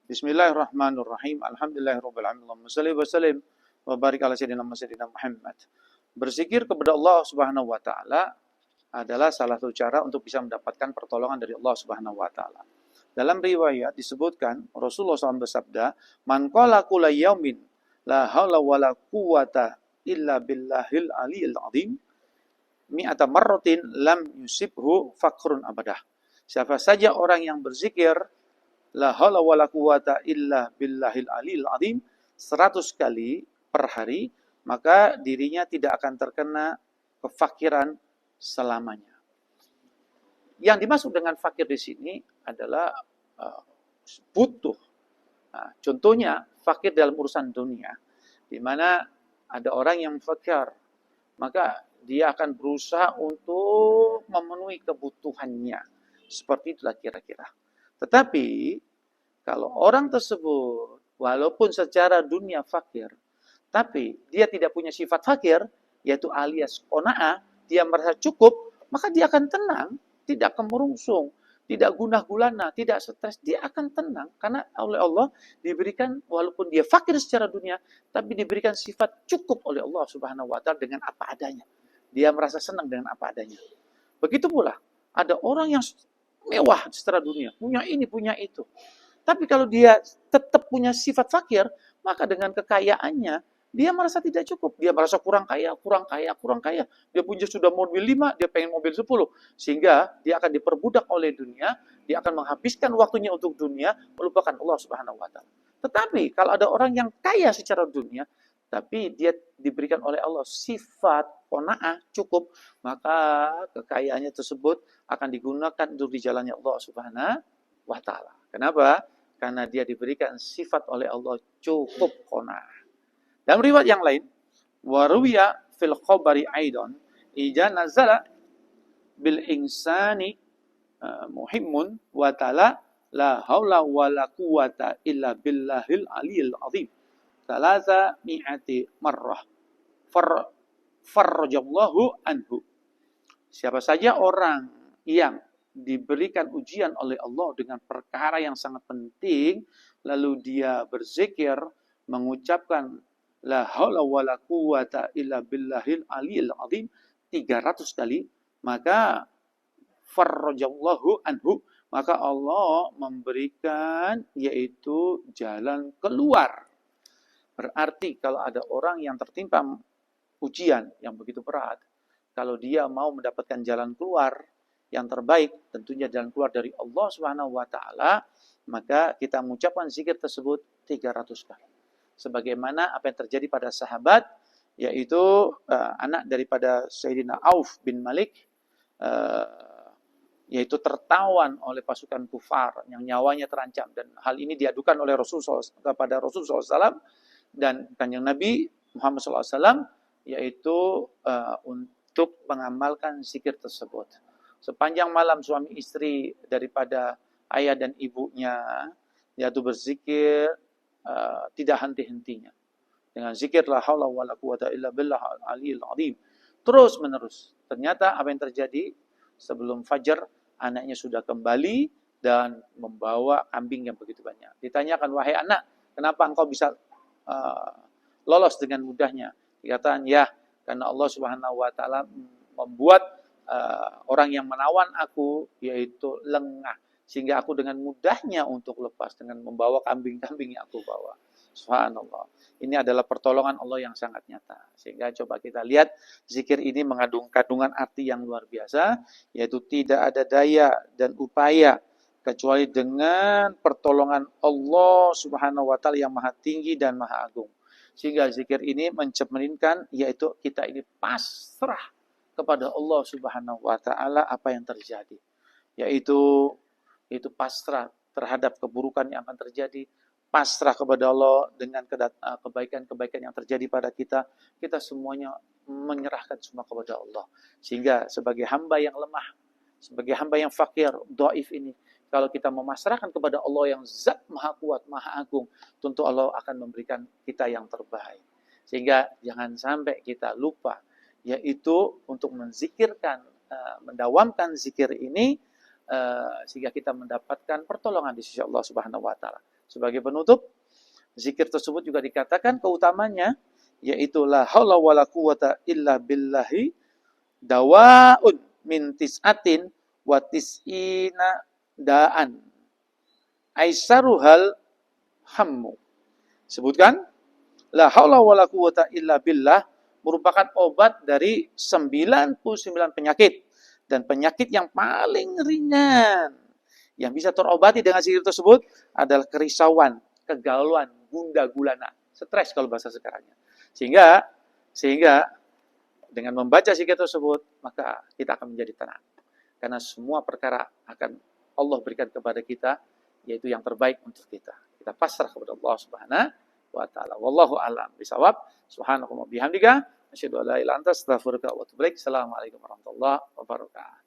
Bismillahirrahmanirrahim. Alhamdulillahirabbil alamin. Allahumma shalli wa sallim wa barik ala sayyidina Muhammad. Berzikir kepada Allah Subhanahu wa taala adalah salah satu cara untuk bisa mendapatkan pertolongan dari Allah Subhanahu wa taala. Dalam riwayat disebutkan Rasulullah SAW bersabda, "Man qala kulla yaumin la haula wala quwata illa billahil aliyil azim mi'ata marratin lam yusibhu faqrun abadah." Siapa saja orang yang berzikir la haula wala quwata illa billahil aliyil azim 100 kali per hari, maka dirinya tidak akan terkena kefakiran selamanya. Yang dimaksud dengan fakir di sini adalah butuh. Nah, contohnya fakir dalam urusan dunia, di mana ada orang yang fakir, maka dia akan berusaha untuk memenuhi kebutuhannya. Seperti itulah kira-kira. Tetapi kalau orang tersebut walaupun secara dunia fakir, tapi dia tidak punya sifat fakir, yaitu alias qanaah, dia merasa cukup, maka dia akan tenang, tidak kemerungsung, tidak gundah gulana, tidak stres, dia akan tenang karena oleh Allah diberikan, walaupun dia fakir secara dunia, tapi diberikan sifat cukup oleh Allah Subhanahu wa taala dengan apa adanya. Dia merasa senang dengan apa adanya. Begitu pula ada orang yang mewah secara dunia, punya ini, punya itu. Tapi kalau dia tetap punya sifat fakir, maka dengan kekayaannya dia merasa tidak cukup. Dia merasa kurang kaya. Dia punya sudah mobil 5, dia pengen mobil 10. Sehingga dia akan diperbudak oleh dunia, dia akan menghabiskan waktunya untuk dunia, melupakan Allah Subhanahu wa taala. Tetapi kalau ada orang yang kaya secara dunia, tapi dia diberikan oleh Allah sifat qanaah cukup, maka kekayaannya tersebut akan digunakan untuk di jalannya Allah Subhanahu wa taala. Kenapa? Karena dia diberikan sifat oleh Allah cukup qanaah. Dalam riwayat yang lain, waruya fil khabari aidan ija nazala bil insani muhimmun wa ta'ala la haula wala quwata illa billahil aliyil azim. Thalatha mi'ati marrah. Farrajallahu anhu. Siapa saja orang yang diberikan ujian oleh Allah dengan perkara yang sangat penting, lalu dia berzikir, mengucapkan la haula wala quwata illa billahil aliyil azim 300 kali, maka farrajallahu anhu, maka Allah memberikan yaitu jalan keluar. Berarti kalau ada orang yang tertimpa ujian yang begitu berat, kalau dia mau mendapatkan jalan keluar yang terbaik, tentunya jalan keluar dari Allah Subhanahu wa taala, maka kita mengucapkan zikir tersebut 300 kali. Sebagaimana apa yang terjadi pada sahabat, yaitu anak daripada Sayyidina Auf bin Malik, yaitu tertawan oleh pasukan kufar yang nyawanya terancam, dan hal ini diadukan oleh Rasulullah kepada Rasulullah SAW dan kanjeng Nabi Muhammad SAW, yaitu untuk mengamalkan zikir tersebut. Sepanjang malam suami istri daripada ayah dan ibunya yaitu berzikir tidak henti-hentinya dengan zikir la haula wala quwata illa billah aliyil azim, terus menerus. Ternyata apa yang terjadi, sebelum fajar anaknya sudah kembali dan membawa kambing yang begitu banyak. Ditanyakan, wahai anak, kenapa engkau bisa lolos dengan mudahnya? Dikatakan, ya karena Allah Subhanahu wa taala membuat orang yang menawan aku yaitu lengah, sehingga aku dengan mudahnya untuk lepas dengan membawa kambing-kambing yang aku bawa. Subhanallah. Ini adalah pertolongan Allah yang sangat nyata. Sehingga coba kita lihat, zikir ini mengandung kandungan arti yang luar biasa, yaitu tidak ada daya dan upaya kecuali dengan pertolongan Allah Subhanahu wa taala yang maha tinggi dan maha agung. Sehingga zikir ini mencerminkan yaitu kita ini pasrah kepada Allah Subhanahu wa taala apa yang terjadi. Yaitu pasrah terhadap keburukan yang akan terjadi, pasrah kepada Allah dengan kebaikan-kebaikan yang terjadi pada kita. Kita semuanya menyerahkan semua kepada Allah. Sehingga sebagai hamba yang lemah, sebagai hamba yang fakir, dhaif ini, kalau kita memasrahkan kepada Allah yang zat maha kuat, maha agung, tentu Allah akan memberikan kita yang terbaik. Sehingga jangan sampai kita lupa, yaitu untuk menzikirkan, mendawamkan zikir ini, sehingga kita mendapatkan pertolongan di sisi Allah Subhanahu wa taala. Sebagai penutup, zikir tersebut juga dikatakan keutamanya yaitu la haula wala quwata illa billahi dawaun min tis'atin wa tis'ina da'an aisaruhal hammu. Sebutkan la haula wala quwata illa billah merupakan obat dari 99 penyakit dan penyakit yang paling ringan yang bisa terobati dengan zikir tersebut adalah kerisauan, kegalauan, gundah gulana, stres kalau bahasa sekarangnya. Sehingga dengan membaca zikir tersebut maka kita akan menjadi tenang. Karena semua perkara akan Allah berikan kepada kita yaitu yang terbaik untuk kita. Kita pasrah kepada Allah Subhanahu wa taala. Wallahu a'lam bishawab. Subhanakallahumma bihamdika asyhadu an la ilaha illa anta astaghfiruka wa atubu ilaik. Assalamualaikum warahmatullahi wabarakatuh.